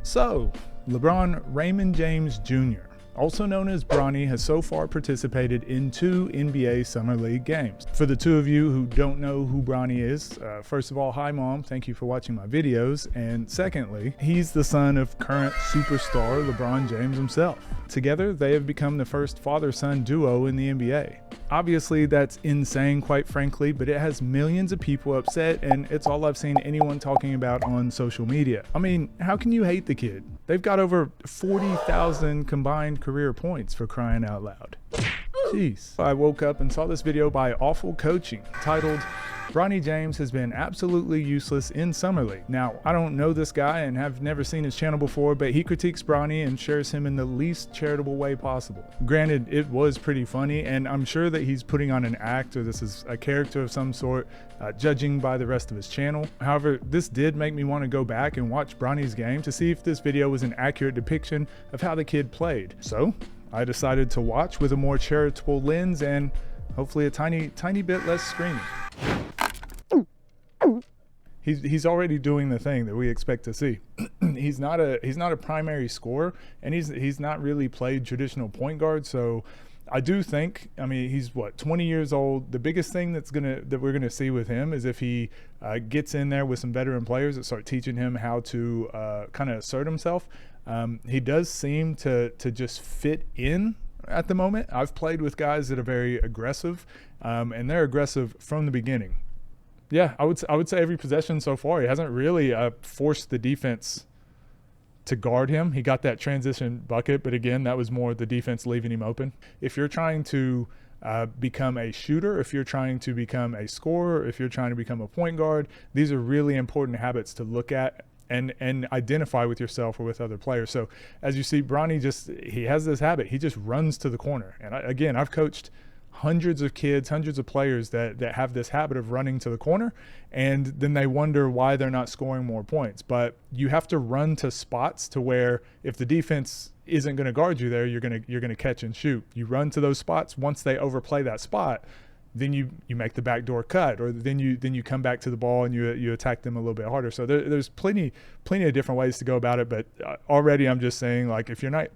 So, LeBron Raymond James Jr., also known as Bronny, has so far participated in 2 NBA Summer League games. For the 2 of you who don't know who Bronny is, first of all, hi Mom, thank you for watching my videos. And secondly, he's the son of current superstar LeBron James himself. Together, they have become the first father-son duo in the NBA. Obviously, that's insane, quite frankly, but it has millions of people upset, and it's all I've seen anyone talking about on social media. I mean, how can you hate the kid? They've got over 40,000 combined career points, for crying out loud. Jeez. I woke up and saw this video by Awful Coaching titled, Bronny James has been absolutely useless in Summer League. Now, I don't know this guy and have never seen his channel before, but he critiques Bronny and shares him in the least charitable way possible. Granted, it was pretty funny, and I'm sure that he's putting on an act, or this is a character of some sort, judging by the rest of his channel. However, this did make me want to go back and watch Bronny's game to see if this video was an accurate depiction of how the kid played. So, I decided to watch with a more charitable lens and hopefully a tiny bit less screaming. He's already doing the thing that we expect to see. he's not a primary scorer, and he's not really played traditional point guard. So I do think, I mean, he's what, 20 years old. The biggest thing that we're gonna see with him is if he gets in there with some veteran players that start teaching him how to kind of assert himself. He does seem to just fit in at the moment. I've played with guys that are very aggressive, and they're aggressive from the beginning. Yeah, I would say every possession so far, he hasn't really forced the defense to guard him. He got that transition bucket, but again, that was more the defense leaving him open. If you're trying to become a shooter, if you're trying to become a scorer, if you're trying to become a point guard, these are really important habits to look at and identify with yourself or with other players. So as you see, Bronny he has this habit. He just runs to the corner. And again, I've coached hundreds of kids, hundreds of players that have this habit of running to the corner, and then they wonder why they're not scoring more points. But you have to run to spots to where if the defense isn't going to guard you there, you're going to catch and shoot. You run to those spots. Once they overplay that spot, then you make the backdoor cut, or then you come back to the ball and you attack them a little bit harder. So there's plenty of different ways to go about it. But already I'm just saying, like, if you're not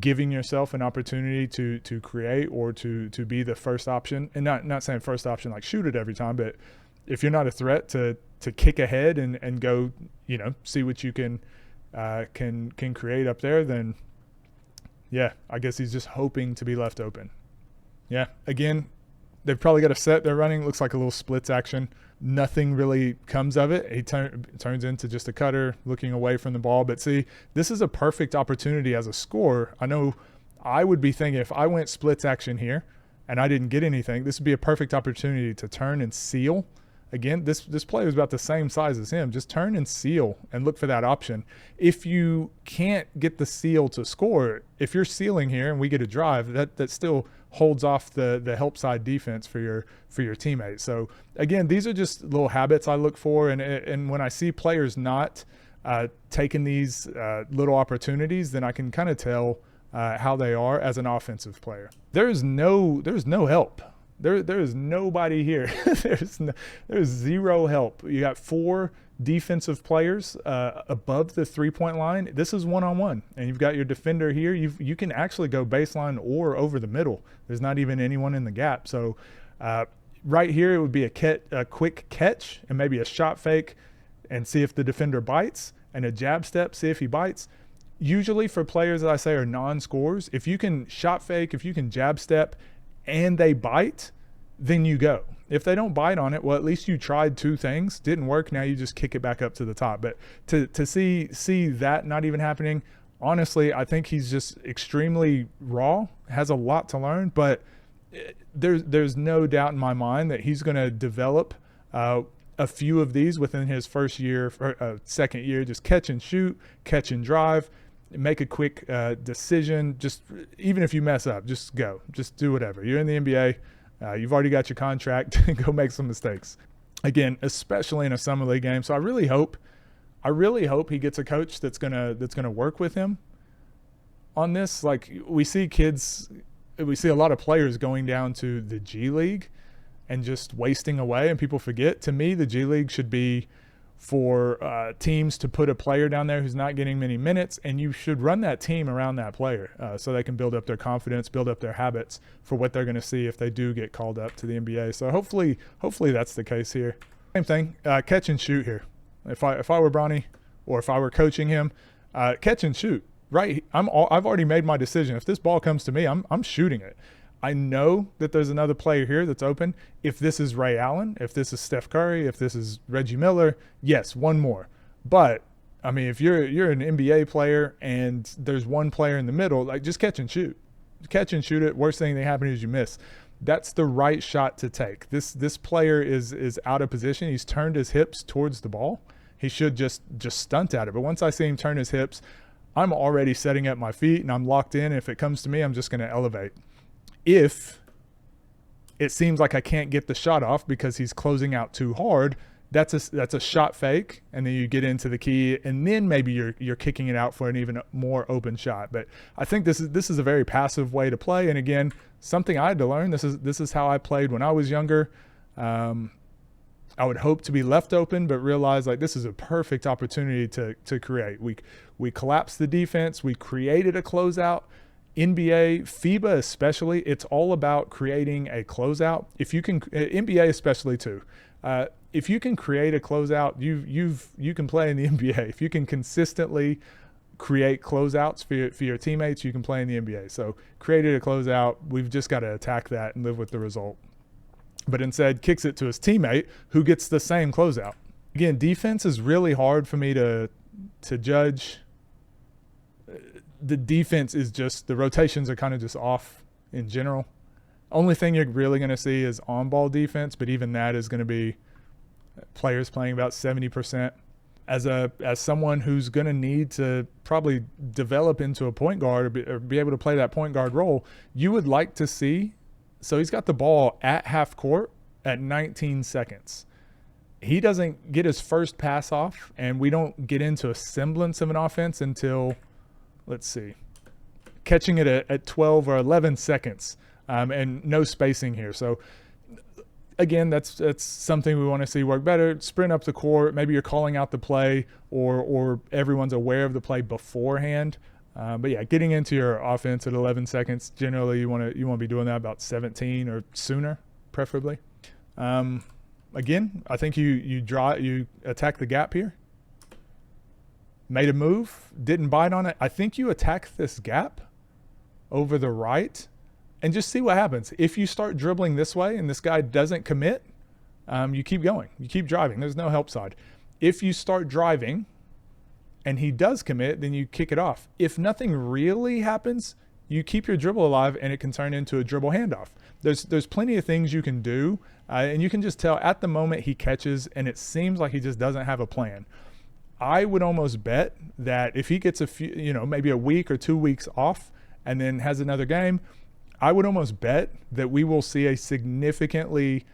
giving yourself an opportunity to create or to be the first option, and not saying first option like shoot it every time, but if you're not a threat to kick ahead and go, see what you can create up there, then yeah, I guess he's just hoping to be left open. Yeah, again, they've probably got a set they're running. Looks like a little splits action. Nothing really comes of it. He turns into just a cutter looking away from the ball. But see, this is a perfect opportunity as a scorer. I know I would be thinking if I went splits action here and I didn't get anything, this would be a perfect opportunity to turn and seal. Again, this player is about the same size as him. Just turn and seal and look for that option. If you can't get the seal to score, if you're sealing here and we get a drive, that still holds off the help side defense for your teammates. So again, these are just little habits I look for, and when I see players not taking these little opportunities, then I can kind of tell how they are as an offensive player. There's no help. There is nobody here. There's zero help. You got 4 defensive players above the 3-point line. This is one-on-one, and you've got your defender here. You can actually go baseline or over the middle. There's not even anyone in the gap. So right here, it would be a quick catch and maybe a shot fake and see if the defender bites, and a jab step, see if he bites. Usually for players that I say are non-scorers, if you can shot fake, if you can jab step, and they bite, then you go. If they don't bite on it, well, at least you tried 2 things. Didn't work, now you just kick it back up to the top. But to see that not even happening, honestly, I think he's just extremely raw, has a lot to learn, but there's no doubt in my mind that he's going to develop a few of these within his first year, or second year. Just catch and shoot, catch and drive, make a quick decision. Just even if you mess up, just go, just do whatever. You're in the NBA, you've already got your contract. Go make some mistakes. Again, especially in a summer league game. So I really hope he gets a coach that's gonna work with him on this. Like, we see a lot of players going down to the G League and just wasting away, and people forget. To me, the G League should be for teams to put a player down there who's not getting many minutes, and you should run that team around that player so they can build up their confidence, build up their habits for what they're going to see if they do get called up to the NBA. So hopefully that's the case here. Same thing, catch and shoot here. If I were Bronny, or if I were coaching him, catch and shoot. Right, I've already made my decision. If this ball comes to me, I'm shooting it. I know that there's another player here that's open. If this is Ray Allen, if this is Steph Curry, if this is Reggie Miller, yes, one more. But I mean, if you're an NBA player and there's one player in the middle, like, just catch and shoot. Catch and shoot it. Worst thing that happens is you miss. That's the right shot to take. This player is out of position. He's turned his hips towards the ball. He should just stunt at it. But once I see him turn his hips, I'm already setting up my feet and I'm locked in. If it comes to me, I'm just going to elevate. If it seems like I can't get the shot off because he's closing out too hard, that's a shot fake, and then you get into the key, and then maybe you're kicking it out for an even more open shot. But I think this is a very passive way to play, and again, something I had to learn. This is how I played when I was younger. I would hope to be left open, but realize, like, this is a perfect opportunity to create. We collapsed the defense. We created a closeout. NBA, FIBA especially, it's all about creating a closeout. If you can, NBA especially too, if you can create a closeout, you can play in the NBA. If you can consistently create closeouts for your teammates, you can play in the NBA. So created a closeout. We've just got to attack that and live with the result. But instead kicks it to his teammate who gets the same closeout. Again, defense is really hard for me to judge. The defense is just, the rotations are kind of just off in general. Only thing you're really going to see is on-ball defense, but even that is going to be players playing about 70%. As someone who's going to need to probably develop into a point guard or be able to play that point guard role, you would like to see. So he's got the ball at half court at 19 seconds. He doesn't get his first pass off, and we don't get into a semblance of an offense until, let's see, catching it at 12 or 11 seconds, and no spacing here. So again, that's something we want to see work better. Sprint up the court. Maybe you're calling out the play, or everyone's aware of the play beforehand. But yeah, getting into your offense at 11 seconds, generally you want to be doing that about 17 or sooner, preferably. Again, I think you attack the gap here. Made a move, didn't bite on it. I think you attack this gap over the right and just see what happens. If you start dribbling this way and this guy doesn't commit, you keep going. You keep driving. There's no help side. If you start driving and he does commit, then you kick it off. If nothing really happens, you keep your dribble alive and it can turn into a dribble handoff. There's plenty of things you can do, and you can just tell at the moment he catches and it seems like he just doesn't have a plan. I would almost bet that if he gets a few, maybe a week or 2 weeks off and then has another game, I would almost bet that we will see a significantly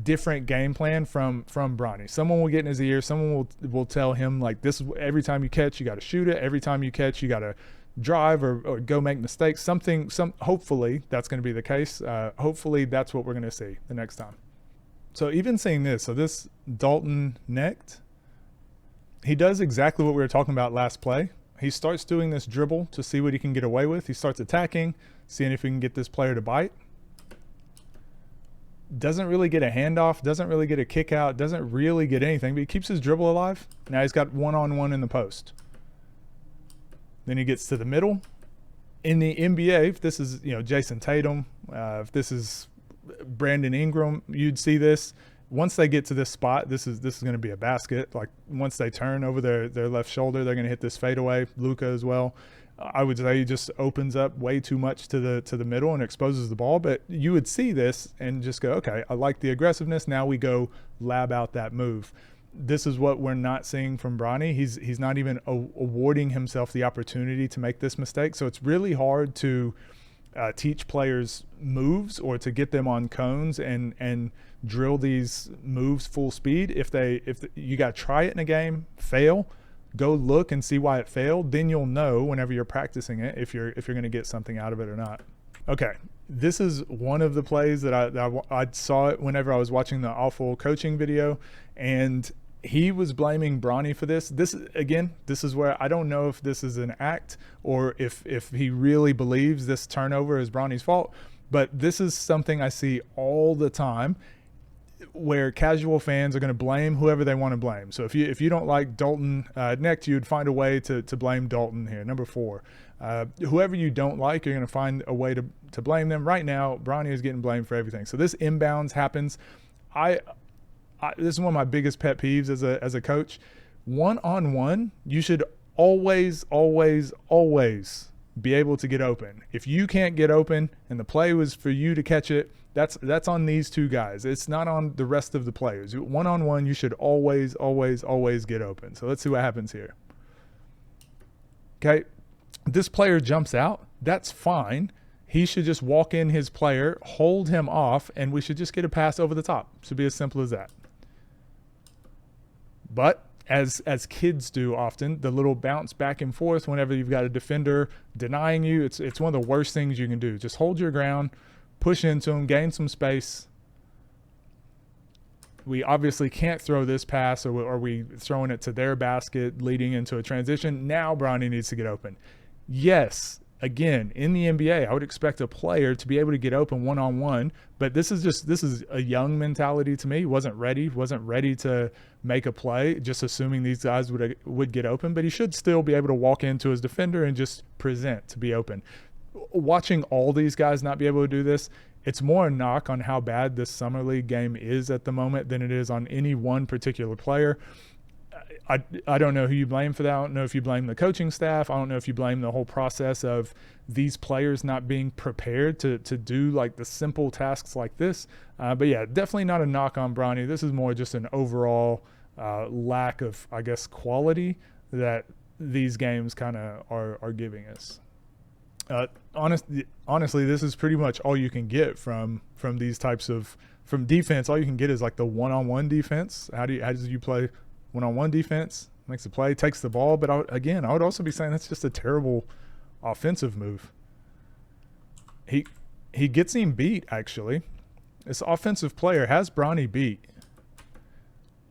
different game plan from Bronny. Someone will get in his ear. Someone will tell him, like, this, every time you catch, you got to shoot it. Every time you catch, you got to drive or go make mistakes. Hopefully that's going to be the case. Hopefully that's what we're going to see the next time. So even seeing this, so this Dalton necked, he does exactly what we were talking about last play. He starts doing this dribble to see what he can get away with. He starts attacking, seeing if he can get this player to bite. Doesn't really get a handoff, doesn't really get a kick out, doesn't really get anything, but he keeps his dribble alive. Now he's got one-on-one in the post. Then he gets to the middle. In the NBA, if this is Jason Tatum, if this is Brandon Ingram, you'd see this. Once they get to this spot, this is going to be a basket. Like, once they turn over their left shoulder, they're going to hit this fadeaway. Luka as well. I would say he just opens up way too much to the middle and exposes the ball. But you would see this and just go, okay, I like the aggressiveness. Now we go lab out that move. This is what we're not seeing from Bronny. He's not even awarding himself the opportunity to make this mistake. So it's really hard to teach players moves or to get them on cones and drill these moves full speed. If you got to try it in a game, fail, go look and see why it failed. Then you'll know whenever you're practicing it if you're going to get something out of it or not. Okay, this is one of the plays that I saw it whenever I was watching the awful coaching video, and he was blaming Bronny for this. This is where I don't know if this is an act or if he really believes this turnover is Bronny's fault. But this is something I see all the time, where casual fans are going to blame whoever they want to blame. So if you don't like Dalton Knecht, you'd find a way to blame Dalton here. Number 4, whoever you don't like, you're going to find a way to blame them. Right now, Bronny is getting blamed for everything. So this inbounds happens. This is one of my biggest pet peeves as a coach. One-on-one, you should always be able to get open. If you can't get open and the play was for you to catch it, that's on these 2 guys. It's not on the rest of the players. One-on-one, you should always get open. So let's see what happens here. Okay, this player jumps out. That's fine. He should just walk in his player, hold him off, and we should just get a pass over the top. Should be as simple as that. But as kids do often, the little bounce back and forth whenever you've got a defender denying you, it's one of the worst things you can do. Just hold your ground, push into him, gain some space. We obviously can't throw this pass, or are we throwing it to their basket leading into a transition? Now Bronny needs to get open. Yes, again, in the NBA, I would expect a player to be able to get open one-on-one, but this is a young mentality to me. He wasn't ready to make a play, just assuming these guys would get open, but he should still be able to walk into his defender and just present to be open. Watching all these guys not be able to do this, it's more a knock on how bad this Summer League game is at the moment than it is on any one particular player. I don't know who you blame for that. I don't know if you blame the coaching staff. I don't know if you blame the whole process of these players not being prepared to do like the simple tasks like this. But yeah, definitely not a knock on Bronny. This is more just an overall lack of, I guess, quality that these games kind of are giving us. Honestly, this is pretty much all you can get from these types of from defense. All you can get is like the one-on-one defense. How do you play one-on-one defense? Makes a play, takes the ball, but I would also be saying that's just a terrible offensive move. He gets him beat, actually. This offensive player has Bronny beat.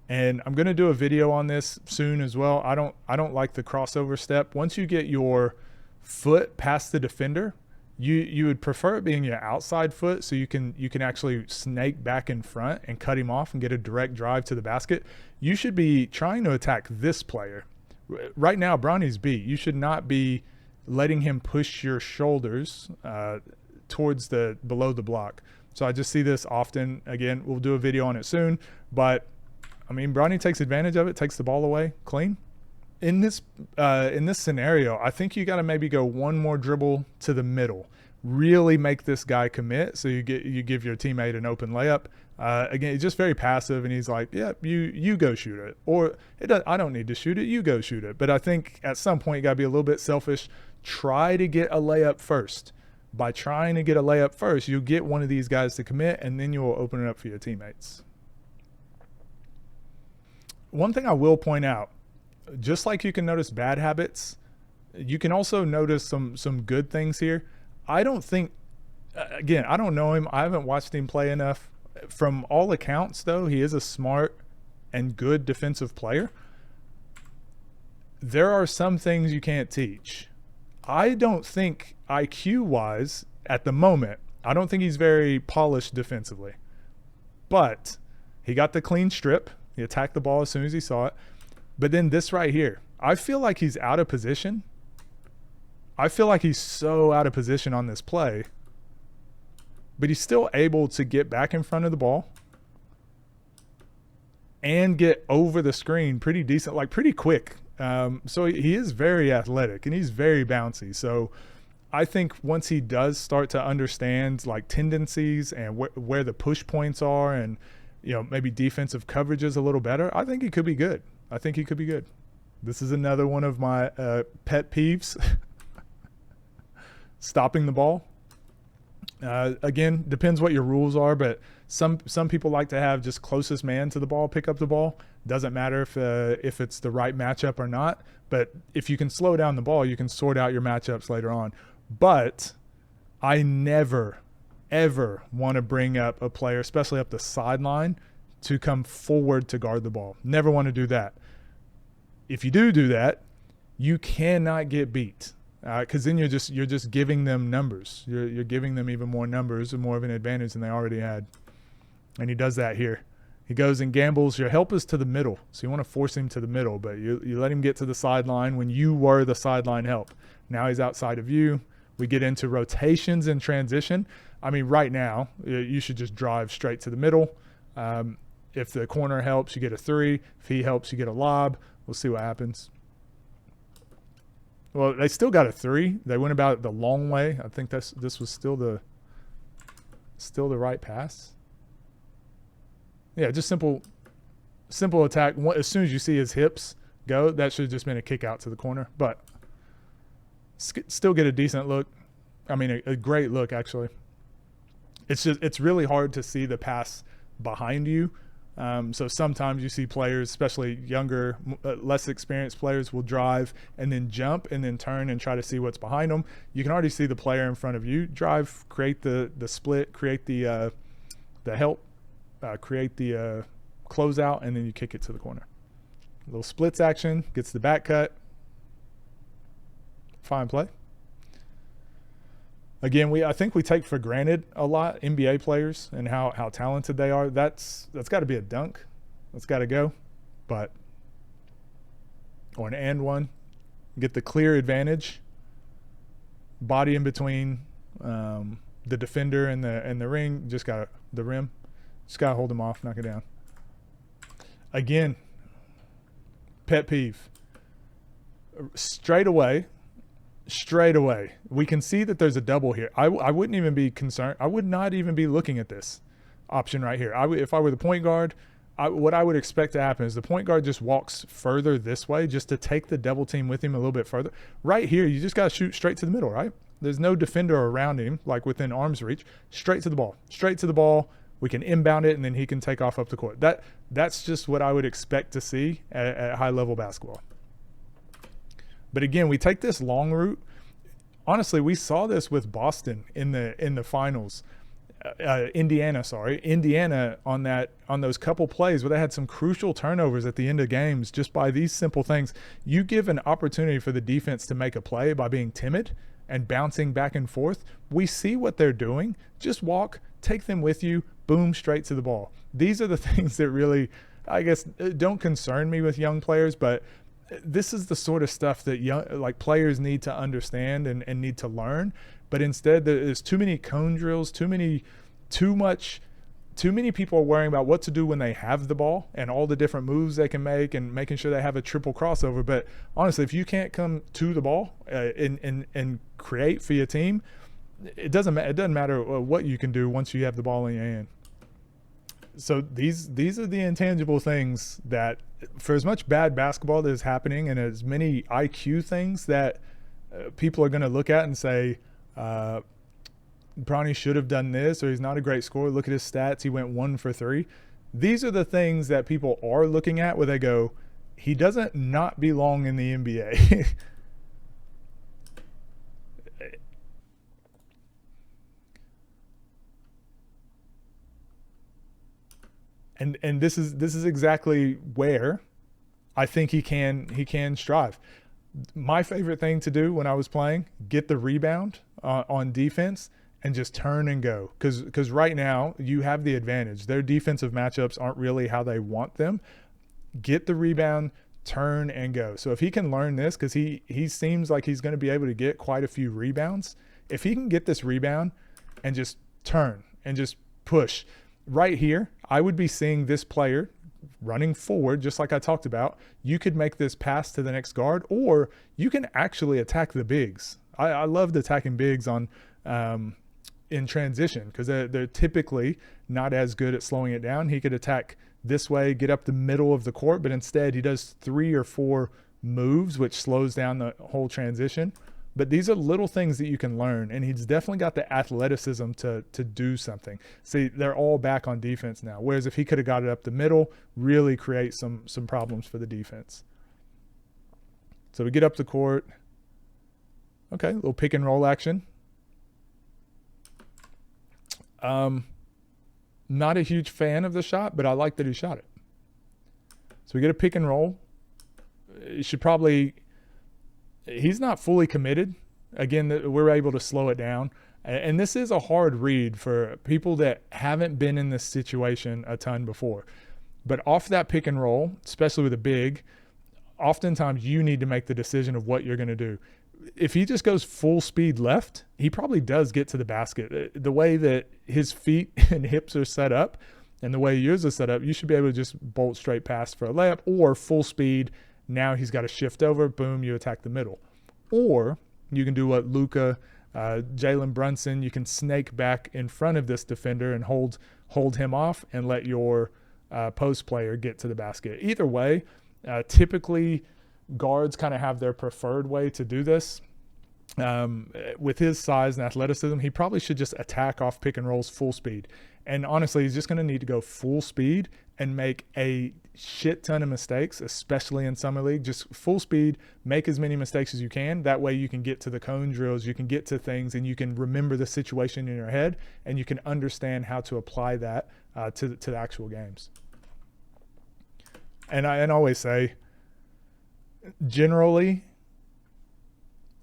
And I'm going to do a video on this soon as well. I don't like the crossover step. Once you get your foot past the defender, you would prefer it being your outside foot, so you can actually snake back in front and cut him off and get a direct drive to the basket. You should be trying to attack this player. Right now, Bronny's beat. You should not be letting him push your shoulders towards below the block. So I just see this often. Again, we'll do a video on it soon, but I mean, Bronny takes advantage of it, takes the ball away clean. In this scenario, I think you got to maybe go one more dribble to the middle, really make this guy commit, so you give your teammate an open layup. Again, he's just very passive, and he's like, "Yeah, you go shoot it," or I don't need to shoot it, you go shoot it. But I think at some point you got to be a little bit selfish. Try to get a layup first. By trying to get a layup first, you'll get one of these guys to commit, and then you'll open it up for your teammates. One thing I will point out, just like you can notice bad habits, you can also notice some good things here. I don't think, again, I don't know him. I haven't watched him play enough. From all accounts, though, he is a smart and good defensive player. There are some things you can't teach. I don't think IQ-wise, at the moment, I don't think he's very polished defensively. But he got the clean strip. He attacked the ball as soon as he saw it. But then this right here, I feel like he's out of position. I feel like he's so out of position on this play. But he's still able to get back in front of the ball and get over the screen pretty decent, like pretty quick. So he is very athletic and he's very bouncy. So I think once he does start to understand like tendencies and where the push points are, and maybe defensive coverages a little better, I think he could be good. This is another one of my pet peeves. Stopping the ball. Again, depends what your rules are, but some people like to have just closest man to the ball pick up the ball. Doesn't matter if it's the right matchup or not, but if you can slow down the ball, you can sort out your matchups later on. But I never, ever want to bring up a player, especially up the sideline, to come forward to guard the ball. Never want to do that. If you do that, you cannot get beat, because then you're just giving them numbers. You're giving them even more numbers and more of an advantage than they already had. And he does that here. He goes and gambles. Your help is to the middle, so you want to force him to the middle, but you let him get to the sideline when you were the sideline help. Now he's outside of you. We get into rotations and transition. I mean, right now, you should just drive straight to the middle. If the corner helps, you get a 3. If he helps, you get a lob. We'll see what happens. Well, they still got a 3. They went about it the long way. I think this was still the right pass. Yeah, just simple attack. As soon as you see his hips go, that should have just been a kick out to the corner. But still get a decent look. I mean, a great look, actually. It's really hard to see the pass behind you. So sometimes you see players, especially younger, less experienced players, will drive and then jump and then turn and try to see what's behind them. You can already see the player in front of you. Drive, create the split, create the help, create the closeout, and then you kick it to the corner. A little splits action, gets the back cut. Fine play. Again, I think we take for granted a lot NBA players and how talented they are. That's got to be a dunk. That's got to go. But or an and one, get the clear advantage. Body in between the defender and the ring. Just got the rim. Just got to hold him off, knock it down. Again, pet peeve. Straight away, we can see that there's a double here. I wouldn't even be concerned. I would not even be looking at this option right here. If I were the point guard, what I would expect to happen is the point guard just walks further this way just to take the double team with him a little bit further. Right here, you just got to shoot straight to the middle, right? There's no defender around him, like within arm's reach. Straight to the ball. We can inbound it, and then he can take off up the court. That's just what I would expect to see at high-level basketball. But again, we take this long route. Honestly, we saw this with Boston in the finals. Indiana on those couple plays where they had some crucial turnovers at the end of games just by these simple things. You give an opportunity for the defense to make a play by being timid and bouncing back and forth. We see what they're doing. Just walk, take them with you, boom, straight to the ball. These are the things that really, I guess, don't concern me with young players, but this is the sort of stuff that players need to understand and need to learn. But instead, there's too many cone drills, too many people are worrying about what to do when they have the ball and all the different moves they can make and making sure they have a triple crossover. But honestly, if you can't come to the ball and create for your team, it doesn't matter what you can do once you have the ball in your hand. So these are the intangible things that, for as much bad basketball that is happening and as many IQ things that people are going to look at and say, Bronny should have done this, or he's not a great scorer. Look at his stats. He went 1 for 3. These are the things that people are looking at where they go, he doesn't not belong in the NBA. And this is exactly where I think he can strive. My favorite thing to do when I was playing, get the rebound on defense and just turn and go. Because right now you have the advantage. Their defensive matchups aren't really how they want them. Get the rebound, turn and go. So if he can learn this, because he seems like he's going to be able to get quite a few rebounds. If he can get this rebound and just turn and just push. Right here, I would be seeing this player running forward, just like I talked about. You could make this pass to the next guard, or you can actually attack the bigs. I loved attacking bigs on in transition because they're typically not as good at slowing it down. He could attack this way, get up the middle of the court, but instead he does 3 or 4 moves, which slows down the whole transition. But these are little things that you can learn, and he's definitely got the athleticism to do something. See, they're all back on defense now, whereas if he could have got it up the middle, really create some problems for the defense. So we get up the court. Okay, a little pick and roll action. Not a huge fan of the shot, but I like that he shot it. So we get a pick and roll. He should probably, he's not fully committed. Again, we're able to slow it down. And this is a hard read for people that haven't been in this situation a ton before. But off that pick and roll, especially with a big, oftentimes you need to make the decision of what you're going to do. If he just goes full speed left, he probably does get to the basket. The way that his feet and hips are set up and the way yours is set up, you should be able to just bolt straight past for a layup, or full speed. Now he's got to shift over, boom, you attack the middle. Or you can do what Luka, Jalen Brunson, you can snake back in front of this defender and hold him off and let your post player get to the basket. Either way, typically guards kind of have their preferred way to do this. With his size and athleticism, he probably should just attack off pick and rolls full speed. And honestly, he's just going to need to go full speed and make a shit ton of mistakes, especially in Summer League. Just full speed, make as many mistakes as you can. That way you can get to the cone drills, you can get to things, and you can remember the situation in your head, and you can understand how to apply that to the actual games. And I always say, generally,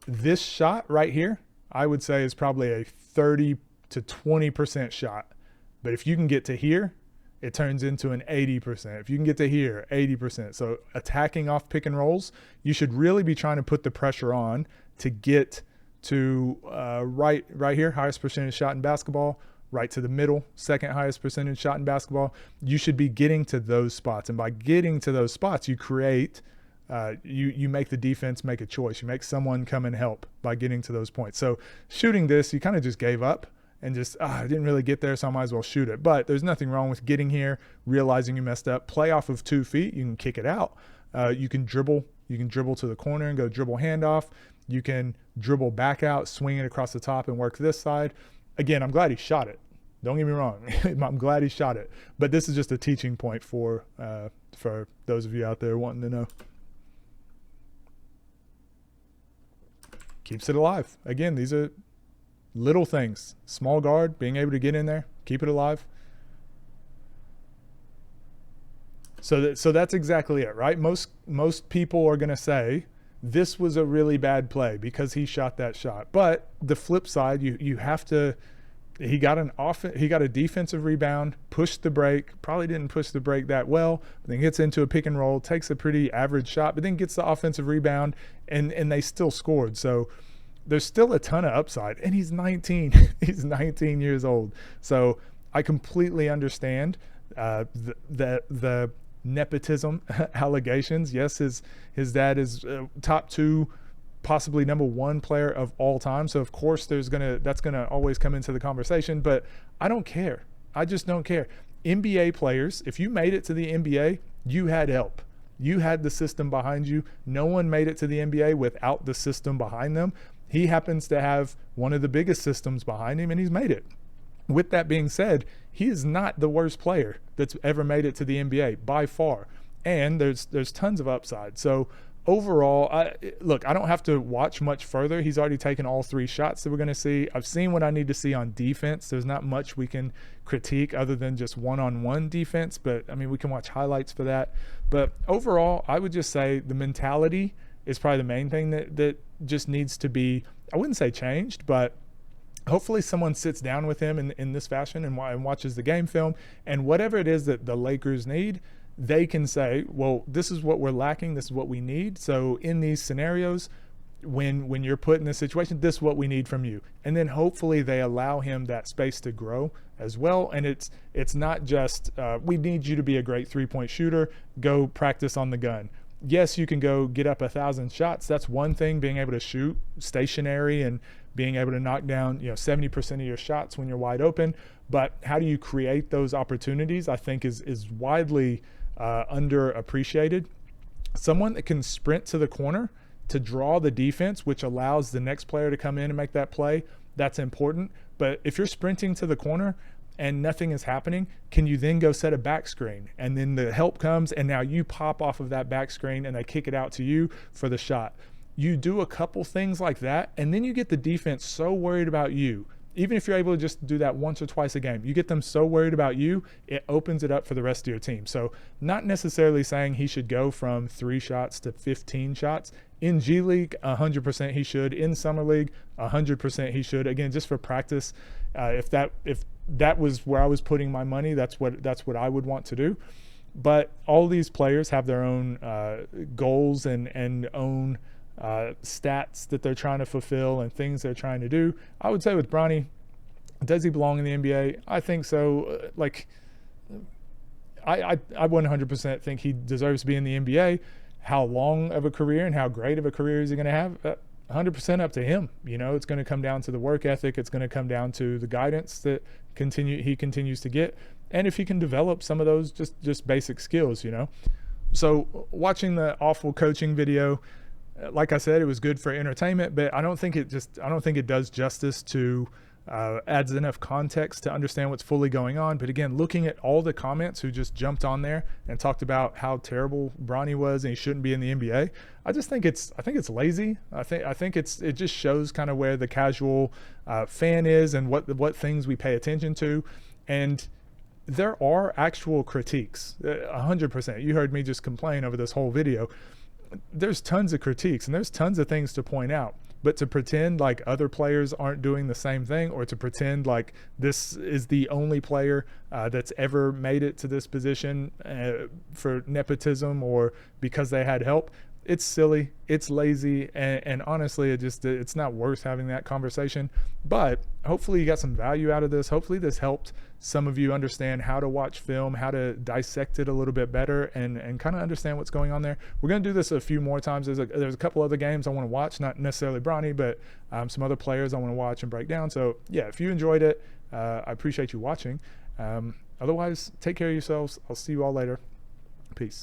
this shot right here, I would say is probably a 30 to 20% shot. But if you can get to here, it turns into an 80%. If you can get to here, 80%. So attacking off pick and rolls, you should really be trying to put the pressure on to get to right here, highest percentage shot in basketball, right to the middle, second highest percentage shot in basketball. You should be getting to those spots. And by getting to those spots, you create you make the defense make a choice. You make someone come and help by getting to those points. So shooting this, you kind of just gave up and just, I didn't really get there, so I might as well shoot it. But there's nothing wrong with getting here, realizing you messed up, play off of 2 feet. You can kick it out. You can dribble. You can dribble to the corner and go dribble handoff. You can dribble back out, swing it across the top and work this side. Again, I'm glad he shot it. Don't get me wrong. I'm glad he shot it. But this is just a teaching point for those of you out there wanting to know. Keeps it alive. Again, these are little things. Small guard, being able to get in there, keep it alive. So that's exactly it, right? Most people are going to say this was a really bad play because he shot that shot. But the flip side, you have to. He got a defensive rebound, pushed the break, probably didn't push the break that well, but then gets into a pick and roll, takes a pretty average shot, but then gets the offensive rebound, and they still scored. So there's still a ton of upside, and he's 19. He's 19 years old. So I completely understand the nepotism allegations. Yes, his dad is top 2, possibly number 1 player of all time. So of course that's gonna always come into the conversation, but I don't care. I just don't care. NBA players, if you made it to the NBA, you had help. You had the system behind you. No one made it to the NBA without the system behind them. He happens to have one of the biggest systems behind him, and he's made it. With that being said, he is not the worst player that's ever made it to the NBA by far. And there's tons of upside. So overall, I don't have to watch much further. He's already taken all 3 shots that we're going to see. I've seen what I need to see on defense. There's not much we can critique other than just one-on-one defense, but I mean, we can watch highlights for that. But overall, I would just say the mentality is probably the main thing that just needs to be, I wouldn't say changed, but hopefully someone sits down with him in this fashion and watches the game film, and whatever it is that the Lakers need, they can say, well, this is what we're lacking, this is what we need. So in these scenarios, when you're put in this situation, this is what we need from you. And then hopefully they allow him that space to grow as well. And it's not just, we need you to be a great 3-point shooter, go practice on the gun. Yes, you can go get up 1,000 shots. That's one thing, being able to shoot stationary and being able to knock down 70% of your shots when you're wide open. But how do you create those opportunities, I think is widely underappreciated. Someone that can sprint to the corner to draw the defense, which allows the next player to come in and make that play, that's important. But if you're sprinting to the corner and nothing is happening, can you then go set a back screen? And then the help comes, and now you pop off of that back screen and they kick it out to you for the shot. You do a couple things like that, and then you get the defense so worried about you even if you're able to just do that once or twice a game, you get them so worried about you, it opens it up for the rest of your team. So not necessarily saying he should go from 3 shots to 15 shots. In G League, 100% he should. In Summer League, 100% he should. Again, just for practice, if that was where I was putting my money, that's what I would want to do. But all these players have their own goals and own stats that they're trying to fulfill and things they're trying to do. I would say with Bronny, does he belong in the NBA? I think so. I 100% think he deserves to be in the NBA. How long of a career and how great of a career is he going to have? 100% up to him. You know, it's going to come down to the work ethic. It's going to come down to the guidance that he continues to get, and if he can develop some of those just basic skills. You know, so watching the awful coaching video, like I said, it was good for entertainment, but I don't think it does justice to adds enough context to understand what's fully going on. But again, looking at all the comments who just jumped on there and talked about how terrible Bronny was and he shouldn't be in the NBA, I think it's lazy. I think it just shows kind of where the casual fan is and what things we pay attention to. And there are actual critiques, 100%. You heard me just complain over this whole video. There's tons of critiques and there's tons of things to point out. But to pretend like other players aren't doing the same thing, or to pretend like this is the only player that's ever made it to this position for nepotism or because they had help, it's silly, it's lazy, and honestly, it's not worth having that conversation. But hopefully you got some value out of this. Hopefully this helped some of you understand how to watch film, how to dissect it a little bit better, and kind of understand what's going on there. We're going to do this a few more times. There's a couple other games I want to watch, not necessarily Bronny, but some other players I want to watch and break down. So yeah, if you enjoyed it, I appreciate you watching. Otherwise, take care of yourselves. I'll see you all later. Peace.